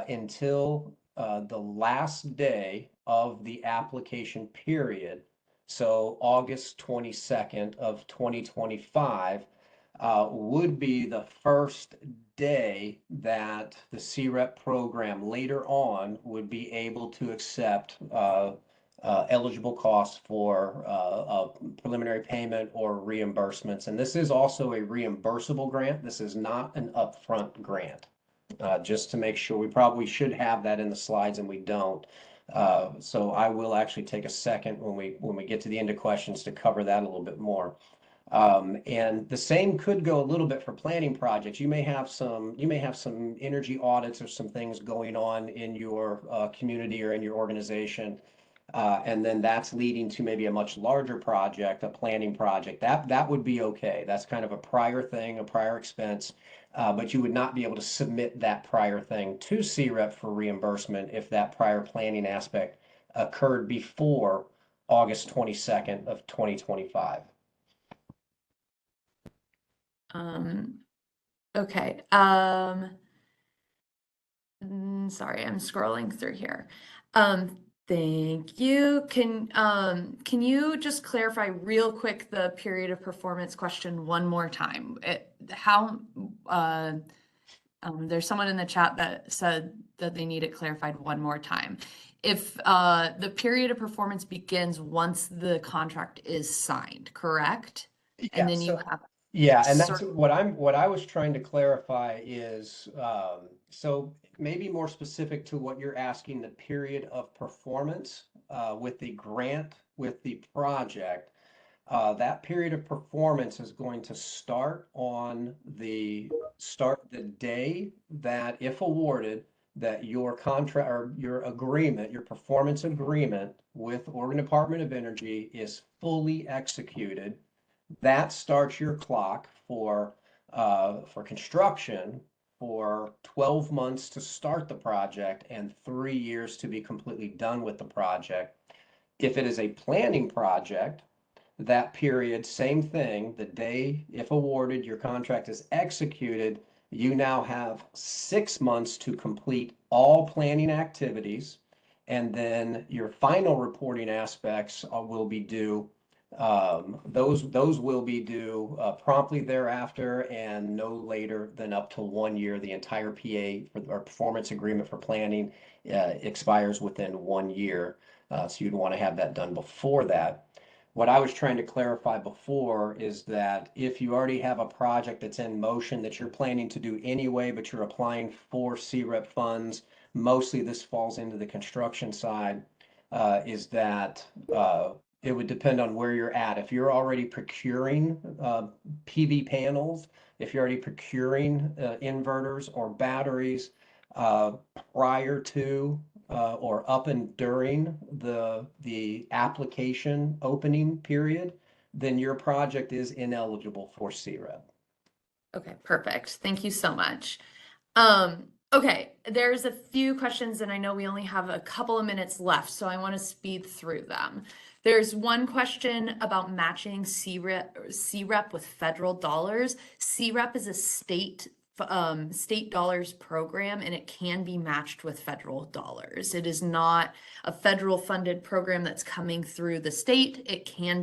until the last day of the application period. So August 22nd of 2025 would be the first day that the CREP program later on would be able to accept eligible costs for a preliminary payment or reimbursements. And this is also a reimbursable grant. This is not an upfront grant. Just to make sure, we probably should have that in the slides and we don't. So I will actually take a second when we get to the end of questions to cover that a little bit more. And the same could go a little bit for planning projects. You may have some energy audits or some things going on in your community or in your organization. And then that's leading to maybe a much larger project, a planning project. That would be okay. That's kind of a prior thing, a prior expense. But you would not be able to submit that prior thing to CREP for reimbursement if that prior planning aspect occurred before August 22nd of 2025. Okay. Sorry, I'm scrolling through here. Thank you. Can you just clarify real quick the period of performance question one more time? There's someone in the chat that said that they need it clarified one more time. If the period of performance begins once the contract is signed, correct? Yeah, And then you so have yeah, and that's certain, what I was trying to clarify is so maybe more specific to what you're asking, the period of performance with the grant with the project. That period of performance is going to start the day that, if awarded, that your contract or your agreement, your performance agreement with Oregon Department of Energy is fully executed. That starts your clock for construction for 12 months to start the project and 3 years to be completely done with the project. If it is a planning project, that period, same thing, the day, if awarded, your contract is executed, you now have 6 months to complete all planning activities. And then your final reporting aspects will be due. Those will be due promptly thereafter and no later than up to 1 year. The entire PA or performance agreement for planning expires within 1 year. So you'd want to have that done before that. What I was trying to clarify before is that if you already have a project that's in motion that you're planning to do anyway, but you're applying for CREP funds, mostly this falls into the construction side, is that it would depend on where you're at. If you're already procuring PV panels, if you're already procuring inverters or batteries uh, prior to or up and during the application opening period, then your project is ineligible for CREP. okay, perfect. Thank you so much. Okay, there's a few questions, and I know we only have a couple of minutes left, so I want to speed through them. There's one question about matching CREP with federal dollars. CREP is a state dollars program, and it can be matched with federal dollars. It is not a federal funded program that's coming through the state. It can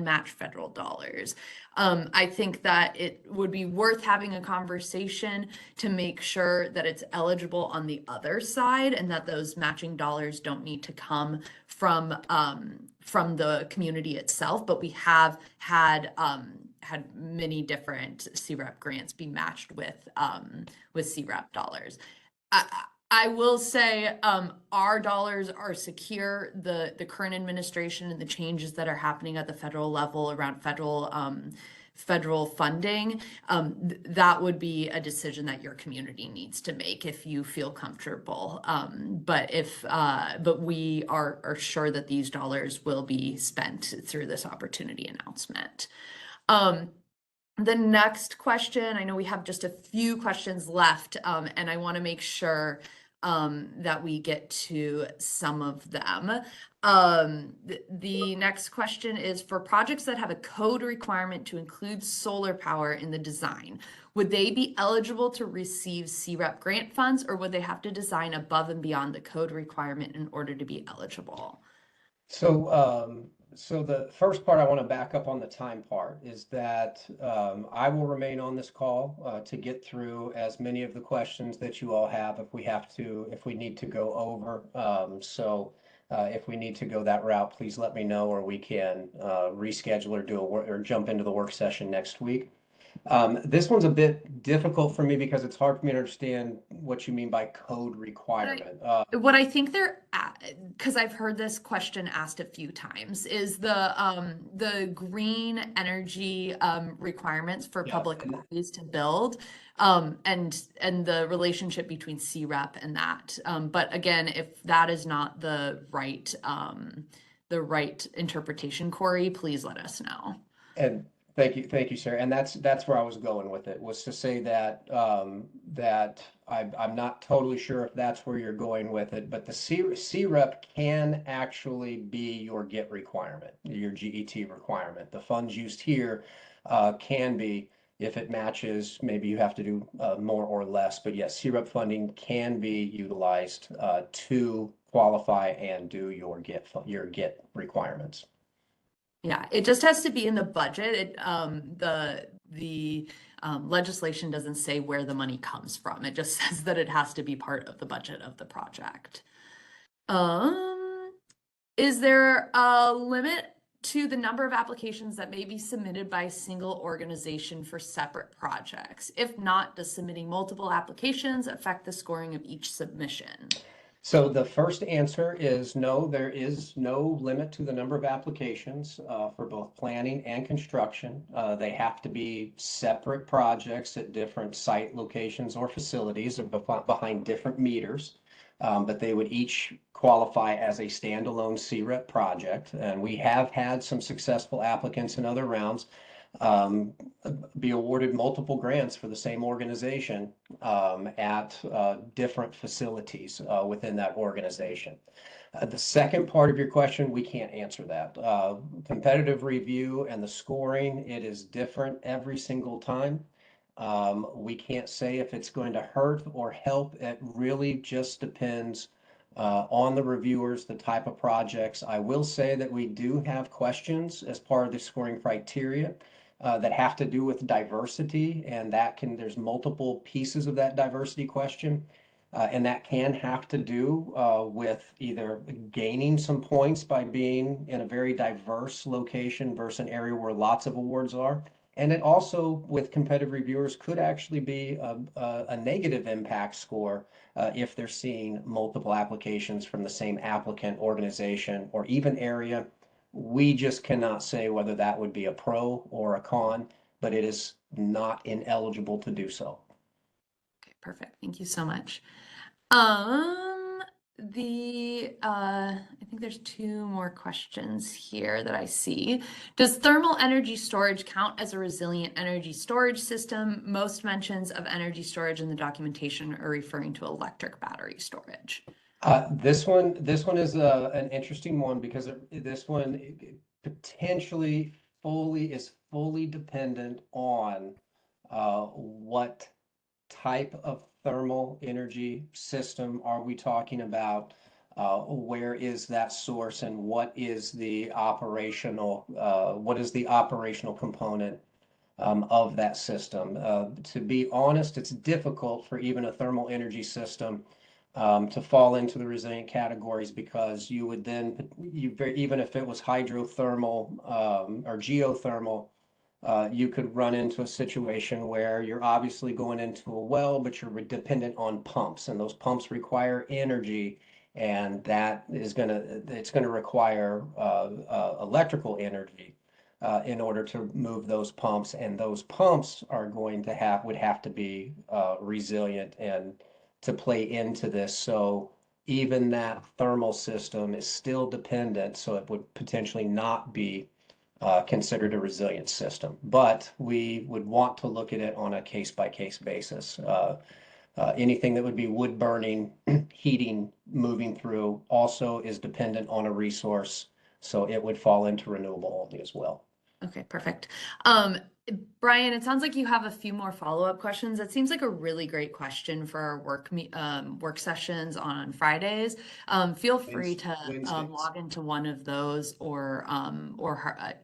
match federal dollars. I think that it would be worth having a conversation to make sure that it's eligible on the other side and that those matching dollars don't need to come from the community itself. But we have had many different CREP grants be matched with CREP dollars. I will say our dollars are secure. The current administration and the changes that are happening at the federal level around federal funding, that would be a decision that your community needs to make if you feel comfortable. But we are sure that these dollars will be spent through this opportunity announcement. The next question, I know we have just a few questions left, and I want to make sure that we get to some of them. The next question is for projects that have a code requirement to include solar power in the design. Would they be eligible to receive CREP grant funds, or would they have to design above and beyond the code requirement in order to be eligible? So the first part I want to back up on the time part is that I will remain on this call to get through as many of the questions that you all have if we need to go over. If we need to go that route, please let me know, or we can reschedule or jump into the work session next week. This one's a bit difficult for me because it's hard for me to understand what you mean by code requirement. What I think they're because I've heard this question asked a few times, is the green energy requirements for Yeah, public and bodies to build, and the relationship between CREP and that. But again, if that is not the right interpretation, Corey, please let us know. And thank you, Sarah. And that's where I was going with it, was to say that that I'm not totally sure if that's where you're going with it, but the CREP can actually be your GET requirement, your GET requirement. The funds used here can be. If it matches, maybe you have to do more or less. But yes, CREP funding can be utilized to qualify and do your GET requirements. Yeah, it just has to be in the budget. The legislation doesn't say where the money comes from. It just says that it has to be part of the budget of the project. Is there a limit to the number of applications that may be submitted by a single organization for separate projects? If not, does submitting multiple applications affect the scoring of each submission? So the first answer is no, there is no limit to the number of applications for both planning and construction. They have to be separate projects at different site locations or facilities or behind different meters. But they would each qualify as a standalone CREP project. And we have had some successful applicants in other rounds be awarded multiple grants for the same organization at different facilities within that organization. The second part of your question, we can't answer that. Competitive review and the scoring, it is different every single time. We can't say if it's going to hurt or help. It really just depends on the reviewers, the type of projects. I will say that we do have questions as part of the scoring criteria that have to do with diversity, and there's multiple pieces of that diversity question. And that can have to do with either gaining some points by being in a very diverse location versus an area where lots of awards are. And it also, with competitive reviewers, could actually be a negative impact score if they're seeing multiple applications from the same applicant, organization, or even area. We just cannot say whether that would be a pro or a con, but it is not ineligible to do so. Okay, perfect. Thank you so much. I think there's two more questions here that I see. Does thermal energy storage count as a resilient energy storage system? Most mentions of energy storage in the documentation are referring to electric battery storage. This one is an interesting one because this one potentially is fully dependent on what type of thermal energy system are we talking about? Where is that source and what is the operational component of that system? To be honest, it's difficult for even a thermal energy system to fall into the resilient categories because you would then, even if it was hydrothermal or geothermal, you could run into a situation where you're obviously going into a well, but you're dependent on pumps, and those pumps require energy, and it's going to require electrical energy in order to move those pumps, and those pumps would have to be resilient and to play into this. So even that thermal system is still dependent, so it would potentially not be considered a resilient system. But we would want to look at it on a case-by-case basis. Anything that would be wood burning, heating, moving through also is dependent on a resource, so it would fall into renewable only as well. Okay, perfect. Brian, it sounds like you have a few more follow-up questions. That seems like a really great question for our work sessions on Fridays. Feel free to log into one of those or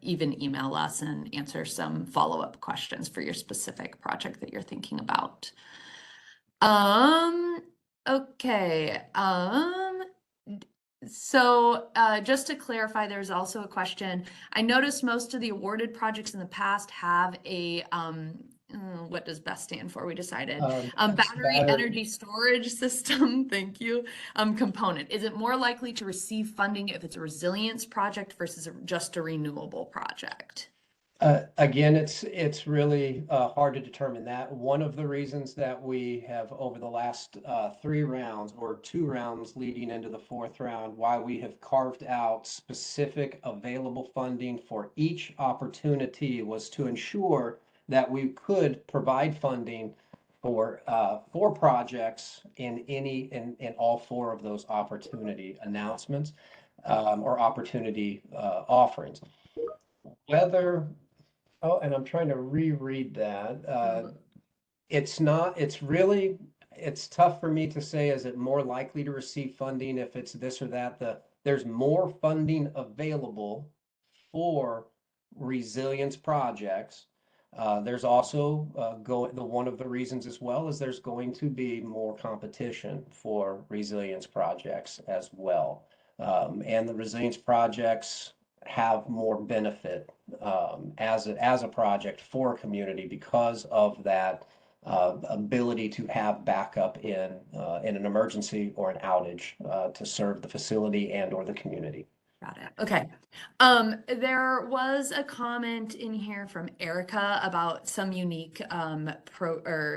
even email us and answer some follow-up questions for your specific project that you're thinking about. Okay. So just to clarify, there's also a question. I noticed most of the awarded projects in the past have a, what does BEST stand for? We decided. Battery energy storage system, thank you, component. Is it more likely to receive funding if it's a resilience project versus just a renewable project? Again, it's really hard to determine that. One of the reasons that we have over the last 3 rounds or 2 rounds leading into the 4th round, why we have carved out specific available funding for each opportunity was to ensure that we could provide funding for projects in all 4 of those opportunity announcements or opportunity offerings. Whether Oh, and I'm trying to reread that. Mhm. It's tough for me to say, is it more likely to receive funding if it's this or that? There's more funding available for resilience projects. There's also one of the reasons as well is there's going to be more competition for resilience projects as well. And the resilience projects have more benefit as a project for a community because of that ability to have backup in an emergency or an outage to serve the facility and or the community. Got it. Okay. There was a comment in here from Erica about some unique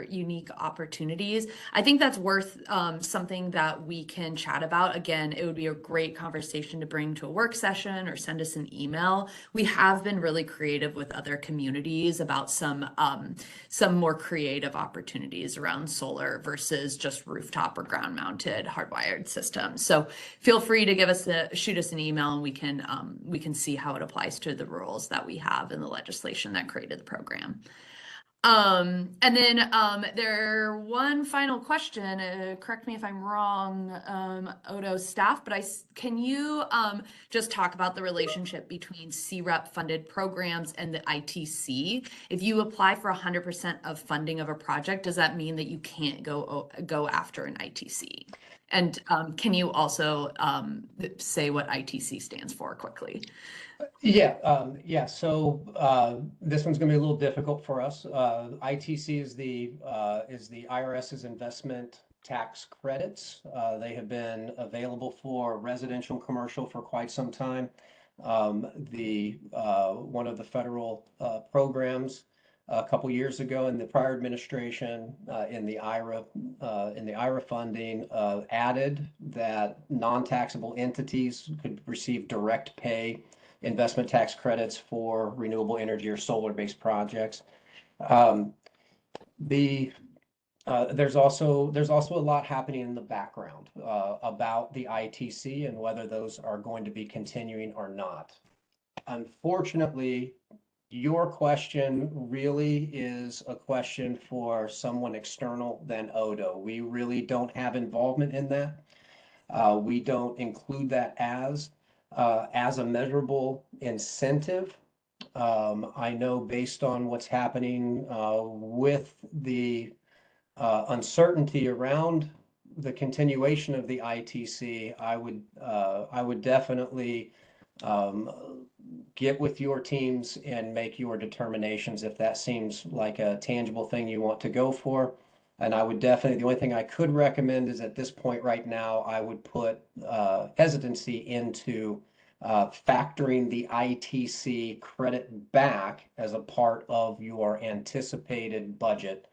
unique opportunities. I think that's worth something that we can chat about. Again, it would be a great conversation to bring to a work session or send us an email. We have been really creative with other communities about some more creative opportunities around solar versus just rooftop or ground mounted hardwired systems. So feel free to shoot us an email, and we can see how it applies to the rules that we have in the legislation that created the program. And then there one final question. Correct me if I'm wrong, Odo staff, but can you just talk about the relationship between CREP funded programs and the ITC? If you apply for 100% of funding of a project, does that mean that you can't go after an ITC? And can you also say what ITC stands for quickly? Yeah. So this one's going to be a little difficult for us. ITC is the IRS's investment tax credits. They have been available for residential and commercial for quite some time. The one of the federal programs a couple years ago in the prior administration in the IRA funding added that non-taxable entities could receive direct pay investment tax credits for renewable energy or solar-based projects. Um, the there's also a lot happening in the background about the ITC and whether those are going to be continuing or not. Unfortunately, your question really is a question for someone external than Odo. We really don't have involvement in that. We don't include that as a measurable incentive. I know based on what's happening with the uncertainty around the continuation of the ITC, I would definitely get with your teams and make your determinations if that seems like a tangible thing you want to go for. And I would definitely, the only thing I could recommend is at this point right now, I would put hesitancy into factoring the ITC credit back as a part of your anticipated budget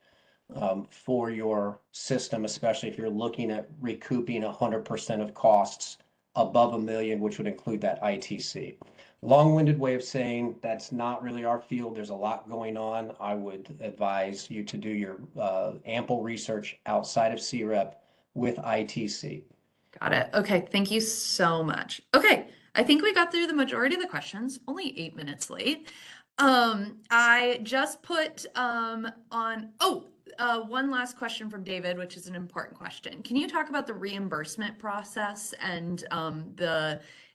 for your system, especially if you're looking at recouping 100% of costs above $1 million, which would include that ITC. Long-winded way of saying that's not really our field. There's a lot going on. I would advise you to do your ample research outside of CREP with ITC. Got it. Okay, thank you so much. Okay, I think we got through the majority of the questions, only 8 minutes late. I just put one last question from David, which is an important question. Can you talk about the reimbursement process and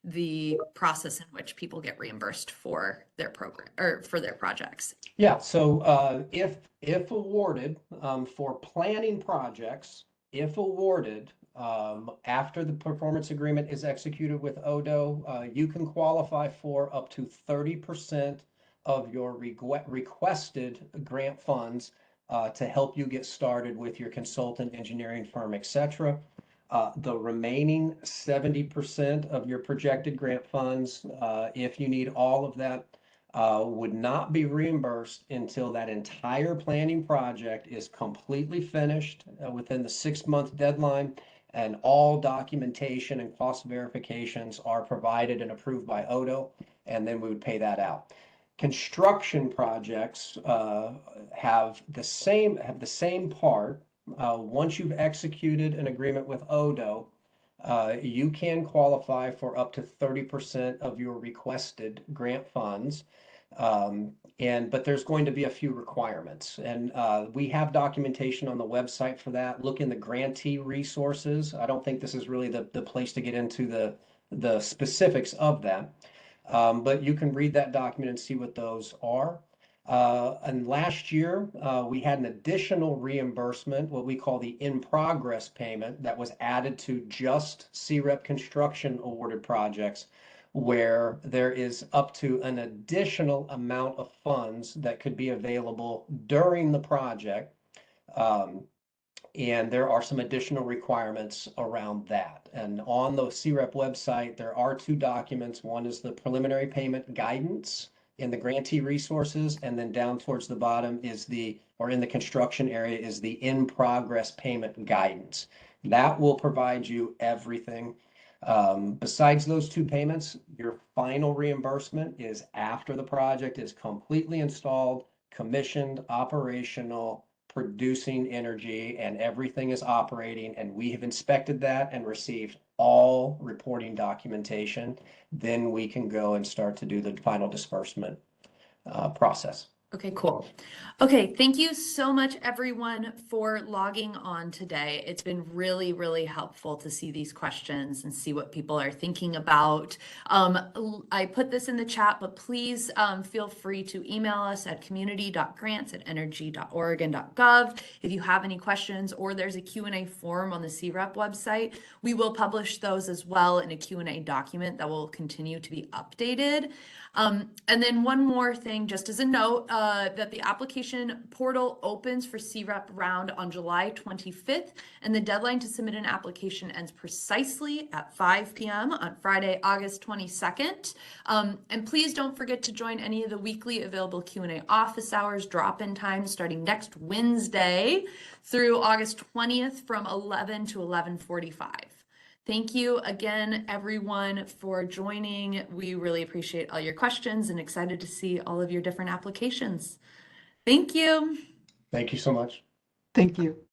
the process in which people get reimbursed for their program or for their projects? Yeah, so if awarded for planning projects, if awarded after the performance agreement is executed with Odo, you can qualify for up to 30% of your requested grant funds to help you get started with your consultant, engineering firm, etc. The remaining 70% of your projected grant funds, if you need all of that, would not be reimbursed until that entire planning project is completely finished within the 6-month deadline, and all documentation and cost verifications are provided and approved by Odo, and then we would pay that out. Construction projects have the same part. Once you've executed an agreement with Odo, you can qualify for up to 30% of your requested grant funds. But there's going to be a few requirements, and we have documentation on the website for that. Look in the grantee resources. I don't think this is really the place to get into the specifics of that. But you can read that document and see what those are. And last year, we had an additional reimbursement, what we call the in-progress payment, that was added to just CREP construction awarded projects, where there is up to an additional amount of funds that could be available during the project. And there are some additional requirements around that. And on the CREP website, there are two documents. One is the preliminary payment guidance in the grantee resources, and then down towards the bottom is or in the construction area is the in-progress payment guidance. That will provide you everything. Besides those two payments, your final reimbursement is after the project is completely installed, commissioned, operational, producing energy, and everything is operating, and we have inspected that and received all reporting documentation. Then we can go and start to do the final disbursement process. Okay, cool. Okay, thank you so much, everyone, for logging on today. It's been really, really helpful to see these questions and see what people are thinking about. I put this in the chat, but please feel free to email us at community.grants@energy.oregon.gov if you have any questions, or there's a Q&A form on the CREP website. We will publish those as well in a Q&A document that will continue to be updated. And then one more thing, just as a note, that the application portal opens for CREP round on July 25th, and the deadline to submit an application ends precisely at 5 p.m. on Friday, August 22nd. And please don't forget to join any of the weekly available Q&A office hours drop-in times starting next Wednesday through August 20th from 11 to 11:45. Thank you again, everyone, for joining. We really appreciate all your questions and excited to see all of your different applications. Thank you. Thank you so much. Thank you.